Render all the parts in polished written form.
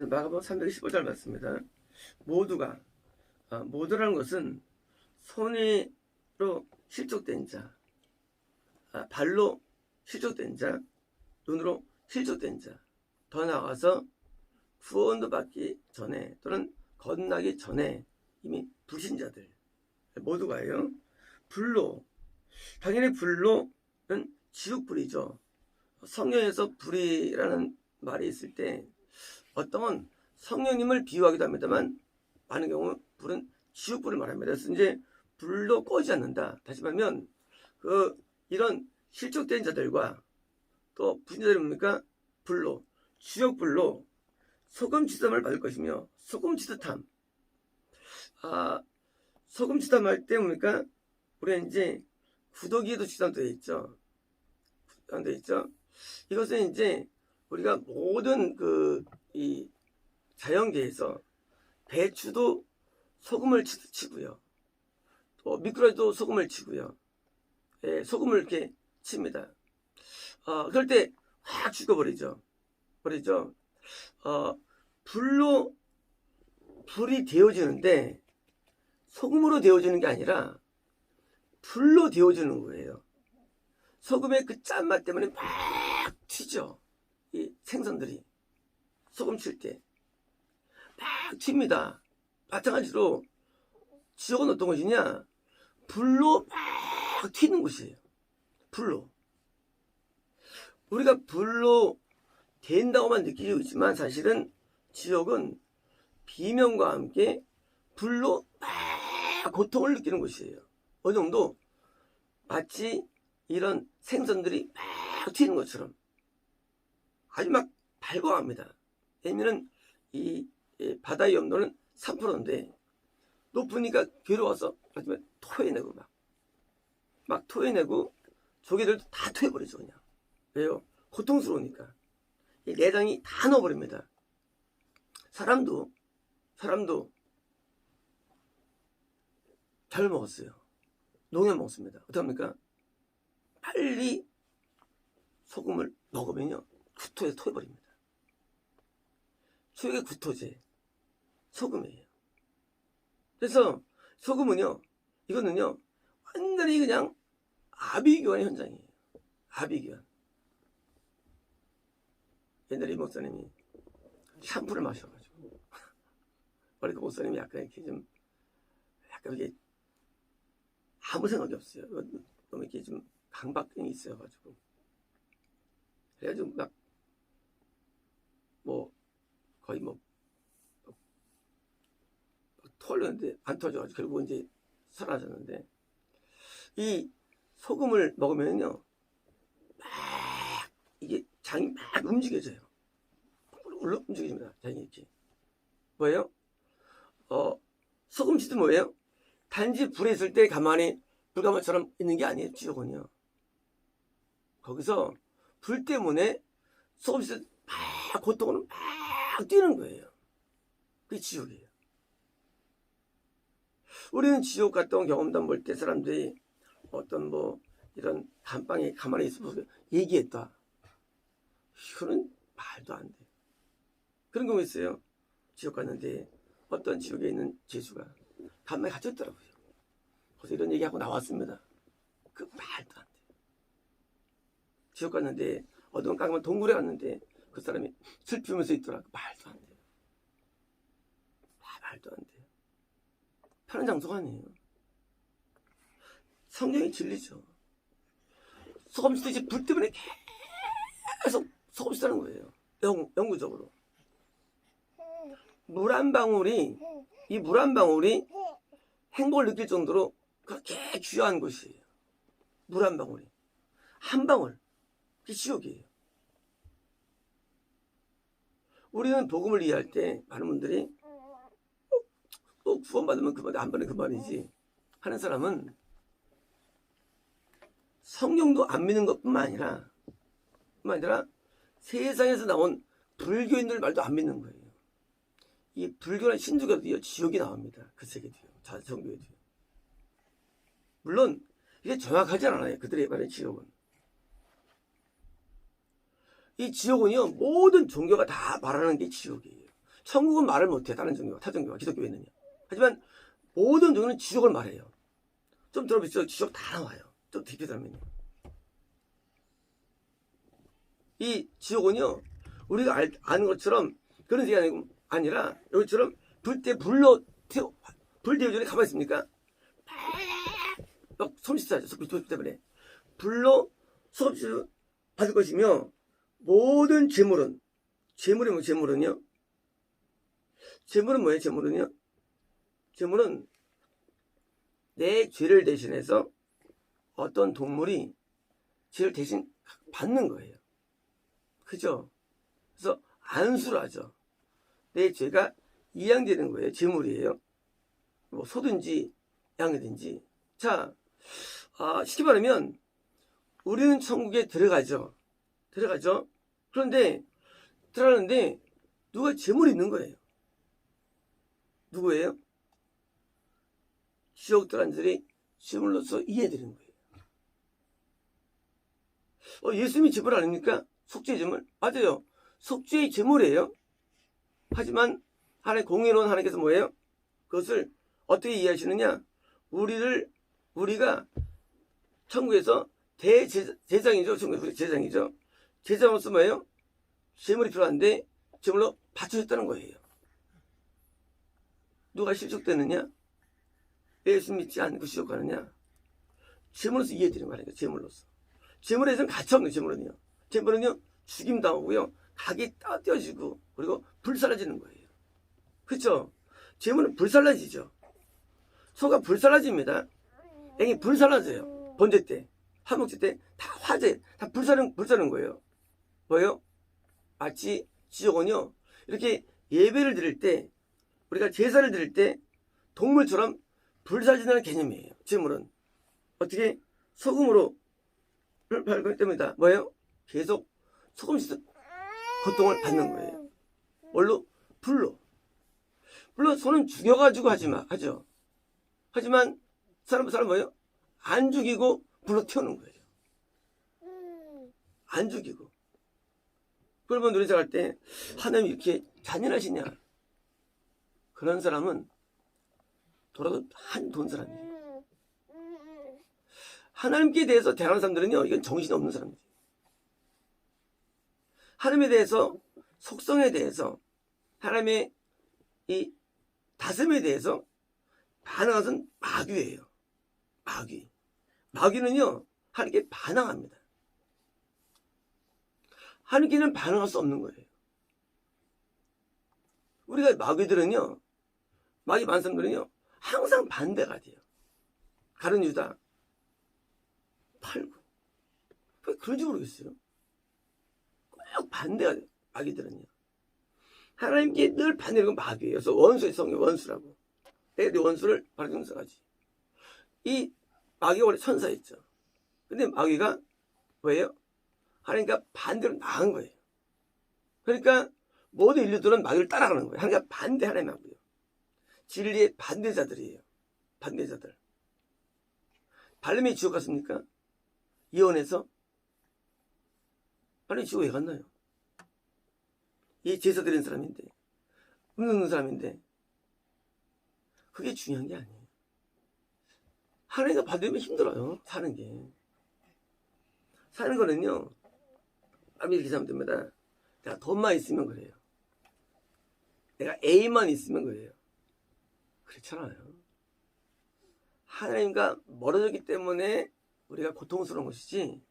마가복음 315절 맞습니다. 모두가 모두라는 것은 손으로 실족된 자, 발로 실족된 자, 눈으로 실족된 자, 더 나아가서 구원도 받기 전에 또는 거듭나기 전에 이미 불신자들 모두가요. 불로, 당연히 불로는 지옥불이죠. 성경에서 불이라는 말이 있을 때 어떤 성령님을 비유하기도 합니다만 많은 경우 불은 지옥불을 말합니다. 그래서 이제 불도 꺼지지 않는다. 다시 말하면 이런 실족된 자들과 또 불신자들이 뭡니까? 불로, 지옥불로 소금치담을 받을 것이며, 소금치듯함. 소금치담할 때 뭡니까? 우리는 이제 구더기에도 치담되어 있죠. 치담되어 있죠. 이것은 이제 우리가 모든 이 자연계에서 배추도 소금을 치고요. 또 미꾸라지도 소금을 치고요. 예, 소금을 이렇게 칩니다. 그럴 때 확 죽어버리죠. 불로 불이 데워지는데 소금으로 데워지는 게 아니라 불로 데워지는 거예요. 소금의 그 짠맛 때문에 막 튀죠. 이 생선들이 소금 칠 때 막 튑니다. 마찬가지로 지옥은 어떤 것이냐? 불로 막 튀는 곳이에요. 불로. 우리가 불로 된다고만 느끼고 있지만 사실은 지옥은 비명과 함께 불로 막 고통을 느끼는 곳이에요. 어느 정도 마치 이런 생선들이 막 튀는 것처럼 아주 막 발광합니다. 왜냐면 이 바다의 염도는 3%인데 높으니까 괴로워서 토해내고 막 토해내고 조개들도 다 토해버리죠. 그냥. 왜요? 고통스러우니까. 이 내장이 다 넣어버립니다. 사람도 잘 먹었어요. 농약 먹습니다. 어떡합니까? 빨리 소금을 먹으면요 구토해서 토해버립니다. 최악의 구토제 소금이에요. 그래서 소금은요 이거는요 완전히 그냥 아비규환의 현장이에요. 아비규환. 옛날에 이 목사님이 샴푸를 마셔가지고 그러니까 목사님이 약간 이렇게 아무 생각이 없어요. 너무 이렇게 좀 강박증이 있어가지고 그래가지고 거의 토하려는데 안 터져가지고 결국 이제 사라졌는데 이 소금을 먹으면요 막 이게 장이 막 움직여져요. 움직여집니다. 장이 이렇게. 뭐예요? 소금치도 뭐예요? 단지 불에 있을 때 가만히 불가마처럼 있는 게 아니에요. 지옥은요. 거기서 불 때문에 소금치도 막 고통으로 막 뛰는 거예요. 그게 지옥이에요. 우리는 지옥 갔다 온 경험담 볼 때 사람들이 어떤 이런 감방에 가만히 있어서 얘기했다. 이거는 말도 안 돼. 그런 경우 있어요. 지옥 갔는데 어떤 지옥에 있는 죄수가 간만에 갇혔더라고요. 그래서 이런 얘기하고 나왔습니다. 그 말도 안 돼. 지옥 갔는데 어떤 깡만 동굴에 갔는데 그 사람이 슬피면서 있더라. 말도 안 돼. 말도 안 돼. 편한 장소가 아니에요. 성경이 진리죠. 소금치도 이제 불 때문에 계속 소금치다는 거예요. 영구적으로. 물 한 방울이 행복을 느낄 정도로 그렇게 귀한 곳이에요. 물 한 방울이. 한 방울. 그게 지옥이에요. 우리는 복음을 이해할 때 많은 분들이 또 구원받으면 그만이 안 받으면 그만이지 하는 사람은 성경도 안 믿는 것뿐만 아니라 세상에서 나온 불교인들 말도 안 믿는 거예요. 이 불교나 신주교도요 지옥이 나옵니다. 그 세계도요. 자성교회도요. 물론 이게 정확하지 않아요. 그들의 말하는 지옥은. 이 지옥은요 모든 종교가 다 말하는 게 지옥이에요. 천국은 말을 못해. 다른 종교가, 타 종교가, 기독교에는요. 하지만 모든 종교는 지옥을 말해요. 좀 들어보시죠. 지옥 다 나와요. 좀 깊이 들어면요. 이 지옥은요, 우리가 아는 것처럼 그런 게 아니라 여기처럼 불 태우기 전에 가만히 있습니까? 막 손짓하죠. 불 때문에. 불로 수없이 받을 것이며, 모든 재물은요? 재물은 뭐예요? 재물은 내 죄를 대신해서 어떤 동물이 죄를 대신 받는 거예요. 그죠? 그래서 안수를 하죠. 내 죄가 이양되는 거예요. 재물이에요. 뭐 소든지 양이든지. 자, 쉽게 말하면 우리는 천국에 들어가죠. 그런데 들어가는데 누가 재물이 있는 거예요. 누구예요? 지옥 들어간들이 재물로서 이해드리는 거예요. 예수님이 재물 아닙니까? 속죄의 재물? 맞아요. 속죄의 재물이에요. 하지만 하나님 공의로운 하나님께서 뭐예요? 그것을 어떻게 이해하시느냐? 우리가 천국에서 대제사장이죠. 천국의 제사장이죠. 제사장으로서 뭐예요? 재물이 필요한데 재물로 바쳐줬다는 거예요. 누가 실족되느냐? 예수 믿지 않고 실족하느냐? 재물로서 이해드리는 거 아니에요. 재물로서. 재물에서는 가치 없는 재물은요. 재물은요, 죽임당하고요, 각이 떼어지고, 그리고 불살라지는 거예요. 그렇죠? 재물은 불살라지죠. 소가 불살라집니다. 앵이 불살라져요. 번제 때, 화목제 때, 다 화재, 다 불사는 거예요. 뭐예요? 마치 지옥은요, 이렇게 예배를 드릴 때, 우리가 제사를 드릴 때, 동물처럼 불살진다는 개념이에요. 재물은. 어떻게? 소금으로 발굴 때문이다. 뭐예요? 계속 소금씩 고통을 받는 거예요. 뭘로? 불로. 물론 소는 죽여가지고 하죠. 하지만 사람 뭐예요? 안 죽이고 불로 태우는 거예요. 안 죽이고. 그러면 노래 잘할 때 하나님 이렇게 잔인하시냐? 그런 사람은 돌아도 한 돈 사람이에요. 하나님께 대해서 대하는 사람들은요, 이건 정신이 없는 사람이에요. 하나님에 대해서, 속성에 대해서, 하나님의 이 다스림에 대해서 반항하는 것은 마귀예요. 마귀는요, 하나님께 반항합니다. 하나님께는 반항할 수 없는 거예요. 우리가 마귀들은요, 마귀 많은 사람들은요, 항상 반대가 돼요. 가룟 유다 팔고. 왜 그런지 모르겠어요. 꼭 반대가 돼요. 마귀들은요. 하나님께 늘 반대하는 건 마귀예요. 그래서 원수의 성경 원수라고. 내 원수를 바로 용서하지. 이 마귀가 원래 천사였죠. 근데 마귀가 뭐예요? 하나님과 반대로 나간 거예요. 그러니까 모든 인류들은 마귀를 따라가는 거예요. 하나님과 반대하려고요. 진리의 반대자들이에요. 반대자들. 발람이 지옥 갔습니까? 이혼해서? 발람이 지옥 왜 갔나요? 이 제사 드리는 사람인데, 웃는 사람인데, 그게 중요한 게 아니에요. 하나님과 받으면 힘들어요. 사는 게. 사는 거는요, 남이 기사람들마다 내가 돈만 있으면 그래요. 내가 A만 있으면 그래요. 그렇잖아요. 하나님과 멀어졌기 때문에 우리가 고통스러운 것이지,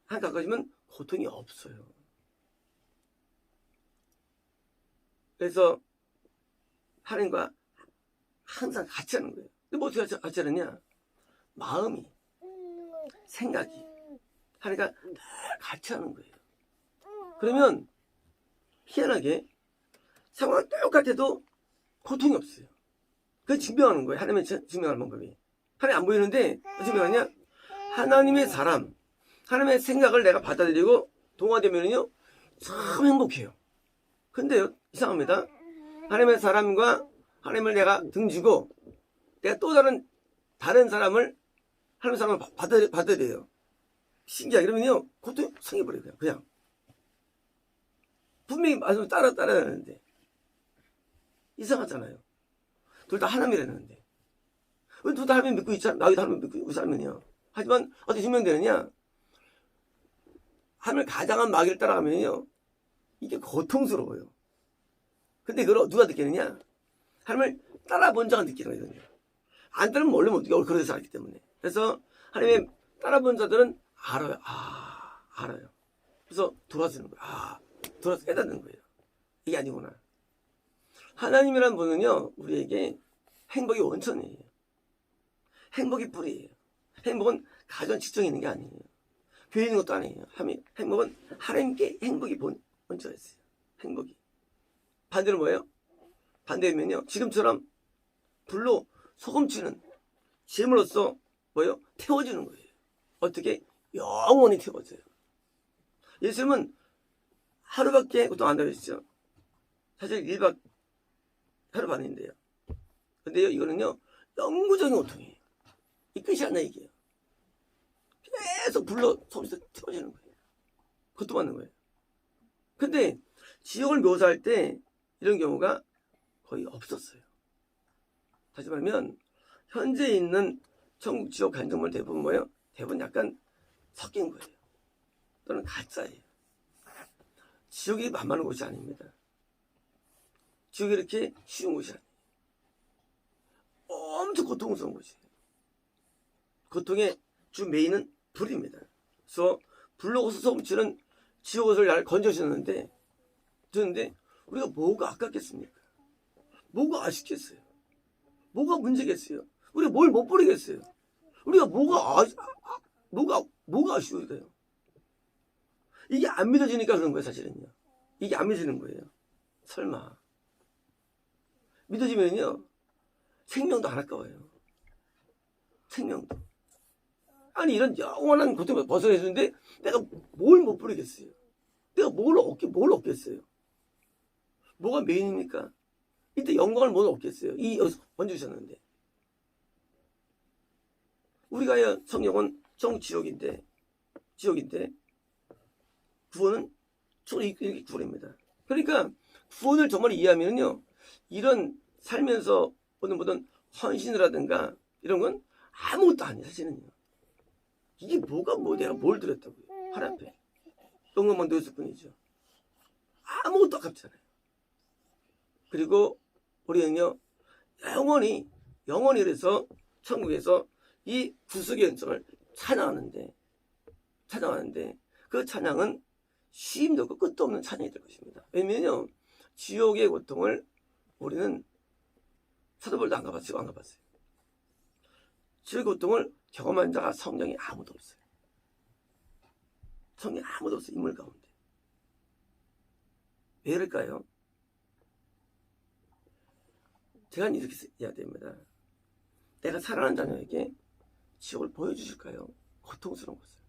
하나님 가까워지면 고통이 없어요. 그래서 하나님과 항상 같이 하는 거예요. 근데 뭐 어떻게 같이 하느냐? 마음이, 생각이 하나님과 늘 같이 하는 거예요. 그러면 희한하게 상황이 똑같아도 고통이 없어요. 그걸 증명하는 거예요. 하나님의 증명하는 방법이. 하나님 안 보이는데 증명하냐? 하나님의 사람, 하나님의 생각을 내가 받아들이고 동화되면요 참 행복해요. 근데요, 이상합니다. 하나님의 사람과 하나님을 내가 등지고 내가 또 다른 사람을 하나님의 사람을 받아들여요. 신기하게. 그러면요 고통이 상해버려요. 그냥 분명히 말씀을 따라야 하는데 이상하잖아요. 둘 다 하나님이라는데. 왜 둘 다 하나님 믿고 있잖아. 나도 하나님 믿고 살면요. 하지만 어떻게 증명되느냐? 하나님을 가장한 마귀를 따라가면요. 이게 고통스러워요. 근데 그걸 누가 느끼느냐? 하나님을 따라본 자가 느끼는 거거든요. 안 따르면 원래 못 느껴요. 그런 데서 알기 때문에. 그래서 하나님의 따라본 자들은 알아요. 알아요. 그래서 돌아서는 거예요. 돌아서 깨닫는 거예요. 이게 아니구나. 하나님이란 분은요, 우리에게 행복이 원천이에요. 행복이 뿌리예요. 행복은 가전 직정에 있는 게 아니에요. 교회에 있는 것도 아니에요. 행복은 하나님께 행복이 원천이 있어요. 행복이. 반대로 뭐예요? 반대면요, 지금처럼 불로 소금치는 제물로서 뭐예요? 태워주는 거예요. 어떻게? 영원히 태워져요. 예수님은 하루밖에 고통 안 당하셨죠. 사실 1박 하루 반인데요. 근데요, 이거는요, 영구적인 고통이에요. 이 끝이 안 나, 이게요. 계속 불러 소금에서 태워지는 거예요. 그것도 맞는 거예요. 근데 지옥을 묘사할 때 이런 경우가 거의 없었어요. 다시 말하면 현재 있는 천국 지옥 간증물 대부분 뭐예요? 대부분 약간 섞인 거예요. 또는 가짜예요. 지옥이 만만한 곳이 아닙니다. 지옥이 이렇게 쉬운 곳이 아니에요. 엄청 고통스러운 곳이에요. 고통의 주 메인은 불입니다. 그래서 불로 소금치는 지옥옷을 날 건져주셨는데 우리가 뭐가 아깝겠습니까? 뭐가 아쉽겠어요? 뭐가 문제겠어요? 우리가 뭘 못 버리겠어요? 우리가 뭐가 아쉬울까요? 이게 안 믿어지니까 그런 거예요, 사실은요. 이게 안 믿어지는 거예요. 설마. 믿어지면요, 생명도 안 아까워요. 생명도. 아니, 이런 영원한 고통을 벗어내주는데 내가 뭘 못 버리겠어요? 내가 뭘 얻겠어요? 뭐가 메인입니까? 이때 영광을 못 얻겠어요? 여기서 얹으셨는데. 우리가 성경은 지옥인데 구원은 이렇게 구원입니다. 그러니까 구원을 정말 이해하면요, 이런 살면서 보는 헌신이라든가 이런 건 아무것도 아니에요, 사실은요. 이게 내가 뭘 드렸다고요? 하나님 앞에 영광만 드렸을 뿐이죠. 아무것도 아깝잖아요. 그리고 우리는요, 영원히 그래서 천국에서 이 구속의 연성을 찬양하는데 그 찬양은 쉼도 없고 끝도 없는 찬양이 될 것입니다. 왜냐면요, 지옥의 고통을 우리는 사도벌도 안 가봤어요. 지옥의 고통을 경험한 자가 성경에 아무도 없어요. 성경에 아무도 없어요. 인물 가운데. 왜 그럴까요? 제가 이렇게 이야기합니다. 내가 사랑하는 자녀에게 지옥을 보여주실까요? 고통스러운 것을.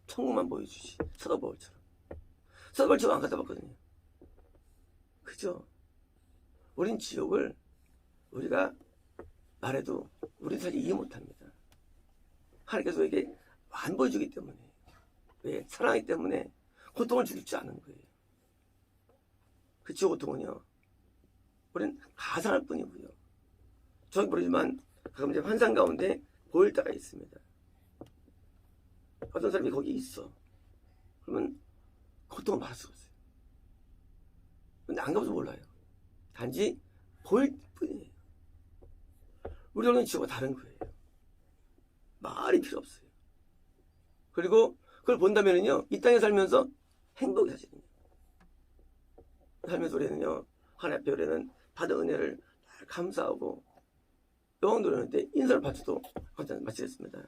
천국만 보여주시. 서도벌처럼. 서도벌 지옥 안 갔다 봤거든요. 그죠? 우린 지옥을 우리가 말해도 우리 사실 이해 못합니다. 하나님께서 우리에게 안 보여주기 때문에. 왜? 사랑하기 때문에 고통을 주지 않은 거예요. 그 지옥 고통은요, 우리는 가상할 뿐이고요. 저기 모르지만 가끔 이제 환상 가운데 보일 때가 있습니다. 어떤 사람이 거기 있어. 그러면 고통을 말할 수가 없어요. 근데 안 가봐서 몰라요. 단지 보일 뿐이에요. 우리는 지옥과 다른 거예요. 말이 필요 없어요. 그리고 그걸 본다면은요, 이 땅에 살면서 행복이 사실은요. 살면서 우리는요, 하나님 앞에 우리는 받은 은혜를 감사하고 영광 돌리는데 인사를 바쳐도 마치겠습니다.